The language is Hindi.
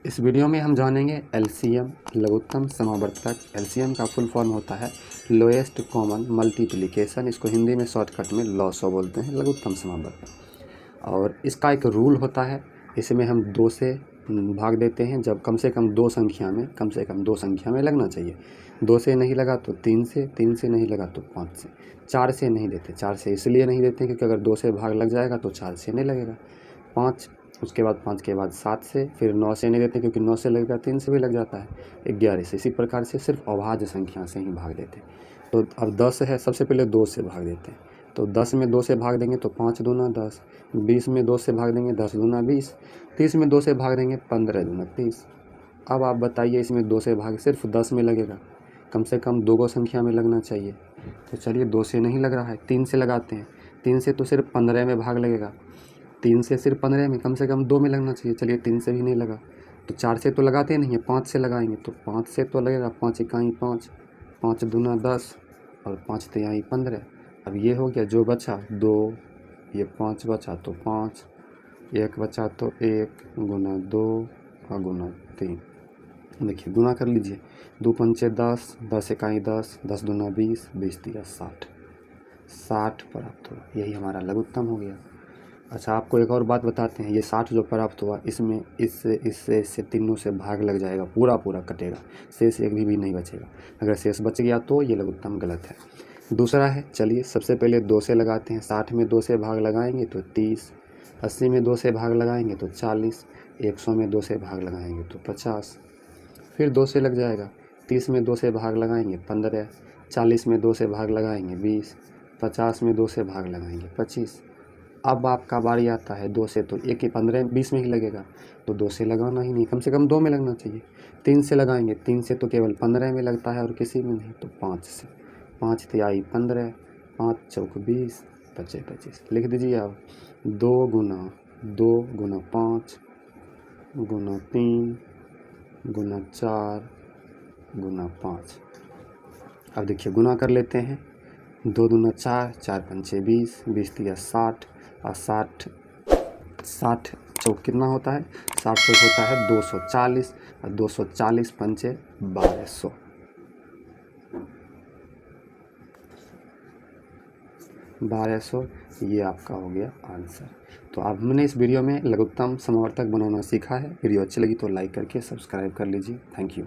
इस वीडियो में हम जानेंगे एलसीएम लघुत्तम समावर्तक। एलसीएम का फुल फॉर्म होता है लोएस्ट कॉमन मल्टीप्लिकेशन। इसको हिंदी में शॉर्टकट में लॉसो बोलते हैं, लघुत्तम समावर्तक। और इसका एक रूल होता है, इसमें हम 2 से भाग देते हैं जब कम से कम दो संख्या में लगना चाहिए। 2 से नहीं लगा तो 3 से, 3 से नहीं लगा तो 5 से, 4 से नहीं देते। 4 से इसलिए नहीं देते क्योंकि अगर 2 से भाग लग जाएगा तो 4 से नहीं लगेगा। 5, उसके बाद 5 के बाद 7 से, फिर 9 से नहीं देते क्योंकि 9 से लगेगा 3 से भी लग जाता है, 11 से। इसी प्रकार से सिर्फ अभाज्य संख्या से ही भाग देते हैं। तो अब 10 है, सबसे पहले 2 से भाग देते हैं। तो 10 में 2 से भाग देंगे तो 5 दूना 10, 20 में 2 से भाग देंगे 10 दूना 20, 30 में 2 से भाग देंगे 15 दूना 30। अब आप बताइए इसमें 2 से भाग सिर्फ 10 में लगेगा, कम से कम 2 संख्या में लगना चाहिए। तो चलिए 2 से नहीं लग रहा है, 3 से लगाते हैं। 3 से तो सिर्फ 15 में भाग लगेगा, 3 से सिर्फ 15 में, कम से कम 2 में लगना चाहिए। चलिए 3 से भी नहीं लगा तो 4 से तो लगाते नहीं है, 5 से लगाएंगे तो 5 से तो लगेगा। 5 इकाई 5, 5 दूना 10 और 5 तिहाई 15। अब ये हो गया, जो बचा 2, ये 5 बचा तो 5, 1 बचा तो 1 गुना 2 और गुना 3। देखिए गुना कर लीजिए, 2 पंचे 10, 10 इकाई 10, 10 दूना 20, 20 तिया 60, 60 प्राप्त हुआ। यही हमारा लघुत्तम हो गया। अच्छा, आपको एक और बात बताते हैं, ये 60 जो प्राप्त हुआ इसमें इससे तीनों से भाग लग जाएगा, पूरा कटेगा, शेष एक भी नहीं बचेगा। अगर शेष बच गया तो ये लघुत्तम गलत है। दूसरा है, चलिए सबसे पहले 2 से लगाते हैं। 60 में 2 से भाग लगाएंगे तो 30, 80 में 2 से भाग लगाएंगे तो 40, 100 में 2 से भाग लगाएंगे तो 50। फिर 2 से लग जाएगा, 30 में 2 से भाग लगाएंगे 15, 40 में 2 से भाग लगाएंगे 20, 50 में 2 से भाग लगाएंगे 25। अब आपका बारी आता है 2 से, तो 1 15 20 में ही लगेगा, तो 2 से लगाना ही नहीं, कम से कम 2 में लगना चाहिए। 3 से लगाएंगे, 3 से तो केवल 15 में लगता है और किसी में नहीं, तो 5 से। 5 तिहाई 15, 5 चौक 20, 25 25। लिख दीजिए आप, 2 गुना 5 गुना 3 गुना 4 गुना 5। अब देखिए गुना कर लेते हैं, 2 दूना 4, 4 पंचे 20, 20 तिया 60 और 60 चौक कितना होता है, 60 चौक होता है 240 और 240 पंचे 1200। ये आपका हो गया आंसर। तो अब हमने इस वीडियो में लघुत्तम समावर्तक बनाना सीखा है। वीडियो अच्छी लगी तो लाइक करके सब्सक्राइब कर लीजिए। Thank you.